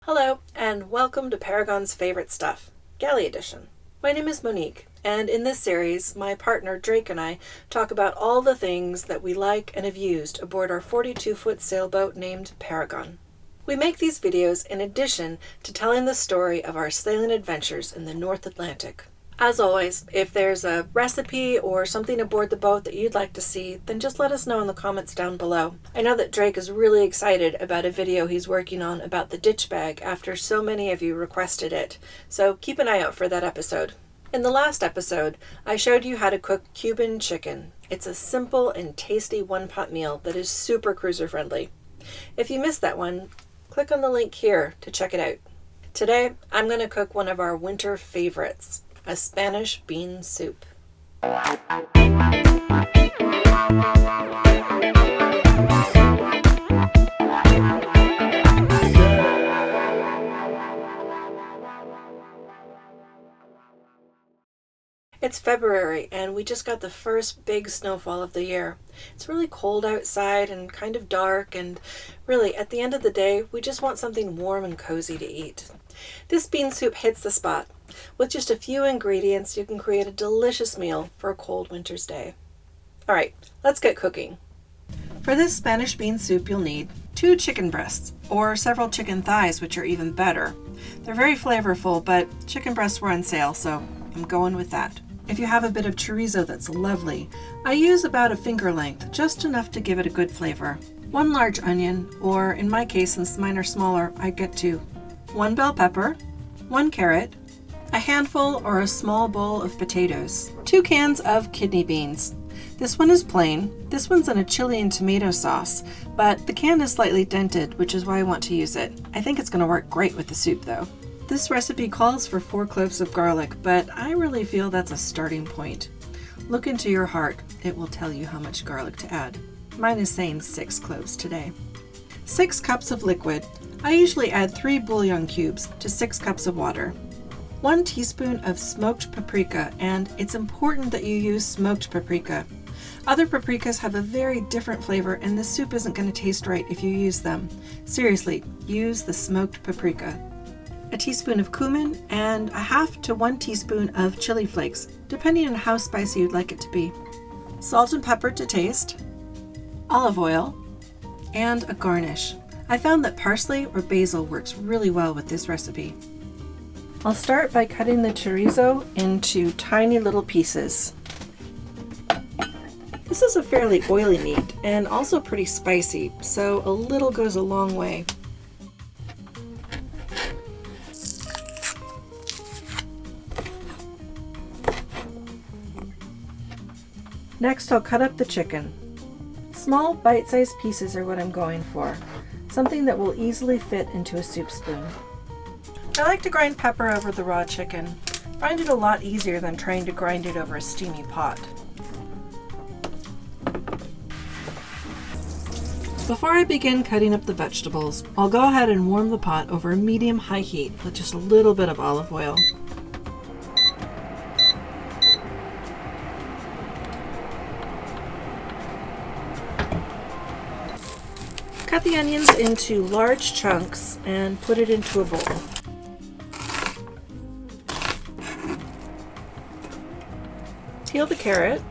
Hello, and welcome to Paragon's Favorite Stuff, Galley Edition. My name is Monique, and in this series, my partner Drake and I talk about all the things that we like and have used aboard our 42-foot sailboat named Paragon. We make these videos in addition to telling the story of our sailing adventures in the North Atlantic. As always, if there's a recipe or something aboard the boat that you'd like to see, then just let us know in the comments down below. I know that Drake is really excited about a video he's working on about the ditch bag after so many of you requested it, so keep an eye out for that episode. In the last episode, I showed you how to cook Cuban chicken. It's a simple and tasty one-pot meal that is super cruiser friendly. If you missed that one, click on the link here to check it out. Today, I'm going to cook one of our winter favorites, a Spanish bean soup. It's February and we just got the first big snowfall of the year. It's really cold outside and kind of dark, and really at the end of the day we just want something warm and cozy to eat. This bean soup hits the spot. With just a few ingredients you can create a delicious meal for a cold winter's day. Alright, let's get cooking. For this Spanish bean soup you'll need 2 chicken breasts, or several chicken thighs, which are even better. They're very flavorful, but chicken breasts were on sale, so I'm going with that. If you have a bit of chorizo that's lovely, I use about a finger length, just enough to give it a good flavor. 1 large onion, or in my case, since mine are smaller, I get 2. 1 bell pepper, 1 carrot, a handful or a small bowl of potatoes, 2 cans of kidney beans. This one is plain. This one's in a chili and tomato sauce, but the can is slightly dented, which is why I want to use it. I think it's going to work great with the soup though. This recipe calls for 4 cloves of garlic, but I really feel that's a starting point. Look into your heart. It will tell you how much garlic to add. Mine is saying 6 cloves today. 6 cups of liquid. I usually add 3 bouillon cubes to 6 cups of water. 1 teaspoon of smoked paprika, and it's important that you use smoked paprika. Other paprikas have a very different flavor, and the soup isn't going to taste right if you use them. Seriously, use the smoked paprika. A teaspoon of cumin, and a half to 1 teaspoon of chili flakes, depending on how spicy you'd like it to be. Salt and pepper to taste, olive oil, and a garnish. I found that parsley or basil works really well with this recipe. I'll start by cutting the chorizo into tiny little pieces. This is a fairly oily meat and also pretty spicy, so a little goes a long way. Next, I'll cut up the chicken. Small bite-sized pieces are what I'm going for, something that will easily fit into a soup spoon. I like to grind pepper over the raw chicken. I find it a lot easier than trying to grind it over a steamy pot. Before I begin cutting up the vegetables, I'll go ahead and warm the pot over a medium-high heat with just a little bit of olive oil. Cut the onions into large chunks and put it into a bowl. Peel the carrot.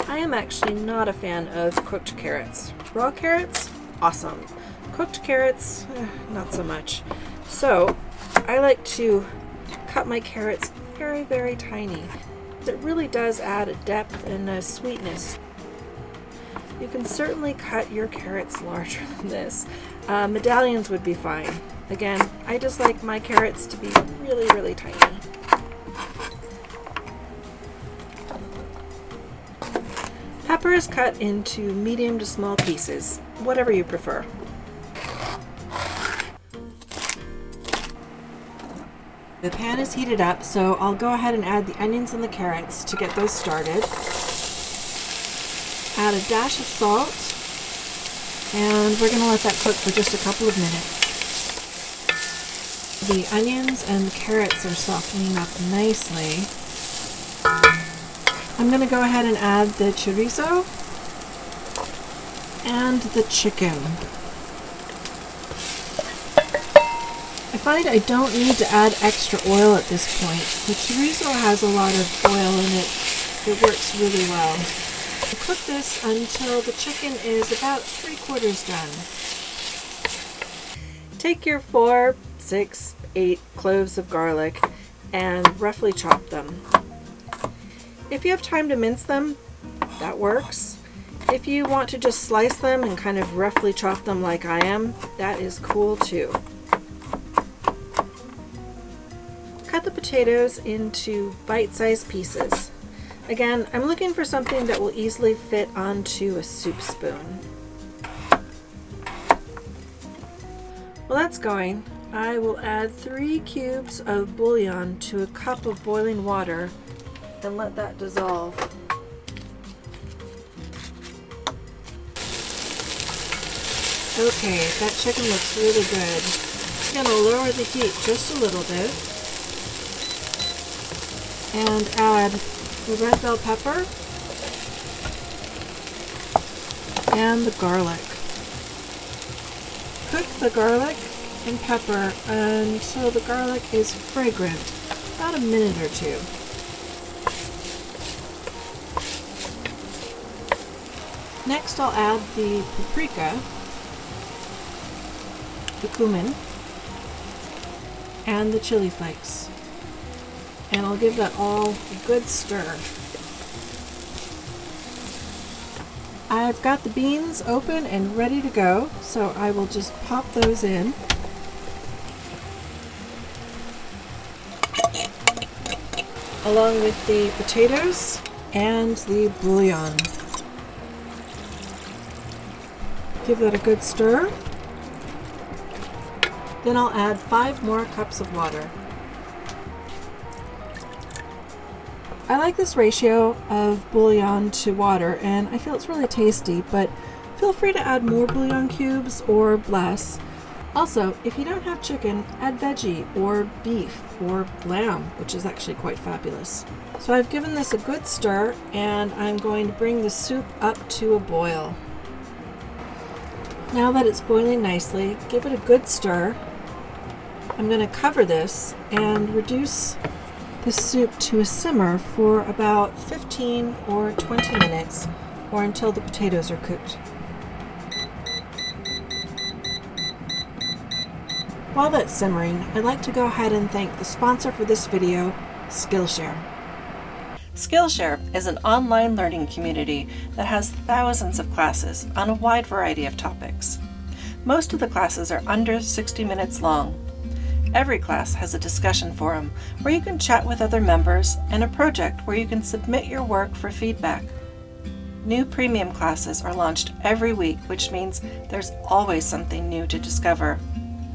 I am actually not a fan of cooked carrots. Raw carrots, awesome. Cooked carrots, not so much. So I like to cut my carrots very, very tiny. It really does add a depth and a sweetness. You can certainly cut your carrots larger than this. Medallions would be fine. Again, I just like my carrots to be really, really tiny. Pepper is cut into medium to small pieces, whatever you prefer. The pan is heated up, so I'll go ahead and add the onions and the carrots to get those started. Add a dash of salt, and we're going to let that cook for just a couple of minutes. The onions and the carrots are softening up nicely. I'm going to go ahead and add the chorizo and the chicken. I find I don't need to add extra oil at this point. The chorizo has a lot of oil in it. It works really well. I'll cook this until the chicken is about 3/4 done. Take your 4, 6, 8 cloves of garlic and roughly chop them. If you have time to mince them, that works. If you want to just slice them and kind of roughly chop them like I am, that is cool too. Cut the potatoes into bite-sized pieces. Again, I'm looking for something that will easily fit onto a soup spoon. While that's going, I will add 3 cubes of bouillon to a cup of boiling water and let that dissolve. Okay, that chicken looks really good. I'm going to lower the heat just a little bit and add the red bell pepper and the garlic. Cook the garlic and pepper until the garlic is fragrant, about a minute or 2. Next I'll add the paprika, the cumin, and the chili flakes. And I'll give that all a good stir. I've got the beans open and ready to go, so I will just pop those in. Along with the potatoes and the bouillon. Give that a good stir. Then I'll add 5 more cups of water. I like this ratio of bouillon to water, and I feel it's really tasty, but feel free to add more bouillon cubes or less. Also, if you don't have chicken, add veggie or beef or lamb, which is actually quite fabulous. So I've given this a good stir, and I'm going to bring the soup up to a boil. Now that it's boiling nicely, give it a good stir. I'm going to cover this and reduce the soup to a simmer for about 15 or 20 minutes, or until the potatoes are cooked. While that's simmering, I'd like to go ahead and thank the sponsor for this video, Skillshare. Skillshare is an online learning community that has thousands of classes on a wide variety of topics. Most of the classes are under 60 minutes long. Every class has a discussion forum where you can chat with other members and a project where you can submit your work for feedback. New premium classes are launched every week, which means there's always something new to discover.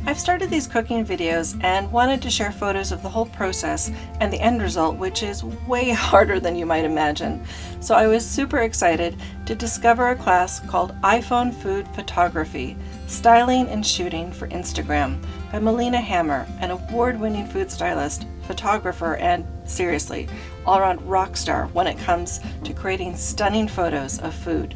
I've started these cooking videos and wanted to share photos of the whole process and the end result, which is way harder than you might imagine. So I was super excited to discover a class called iPhone Food Photography, Styling and Shooting for Instagram by Melina Hammer, an award-winning food stylist, photographer, and seriously, all-around rock star when it comes to creating stunning photos of food.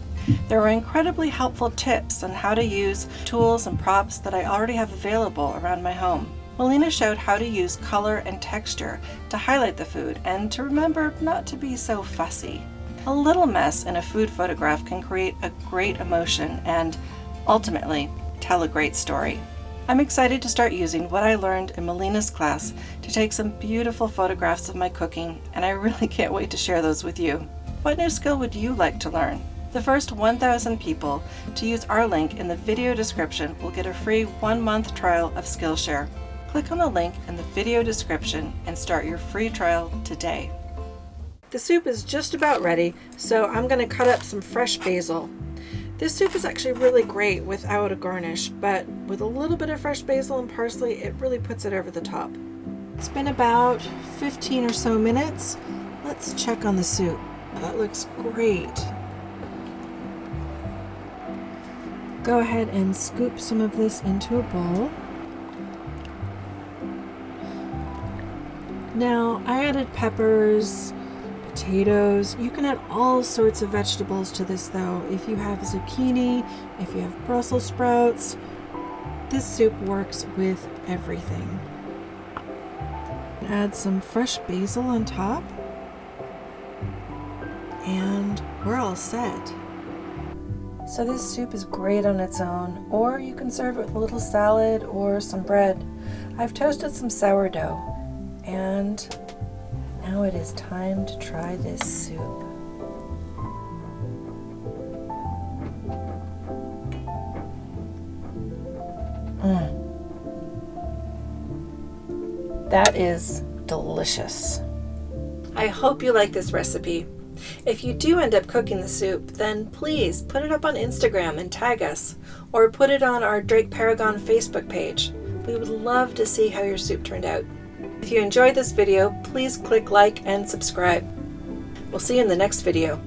There were incredibly helpful tips on how to use tools and props that I already have available around my home. Melina showed how to use color and texture to highlight the food and to remember not to be so fussy. A little mess in a food photograph can create a great emotion and, ultimately, tell a great story. I'm excited to start using what I learned in Melina's class to take some beautiful photographs of my cooking, and I really can't wait to share those with you. What new skill would you like to learn? The first 1,000 people to use our link in the video description will get a free 1-month trial of Skillshare. Click on the link in the video description and start your free trial today. The soup is just about ready, so I'm going to cut up some fresh basil. This soup is actually really great without a garnish, but with a little bit of fresh basil and parsley, it really puts it over the top. It's been about 15 or so minutes. Let's check on the soup. That looks great. Go ahead and scoop some of this into a bowl. Now, I added peppers, potatoes. You can add all sorts of vegetables to this though. If you have zucchini, if you have Brussels sprouts, This soup works with everything. Add some fresh basil on top, and we're all set. So this soup is great on its own, or you can serve it with a little salad or some bread. I've toasted some sourdough, and now it is time to try this soup. That is delicious. I hope you like this recipe. If you do end up cooking the soup, then please put it up on Instagram and tag us, or put it on our Drake Paragon Facebook page. We would love to see how your soup turned out. If you enjoyed this video, please click like and subscribe. We'll see you in the next video.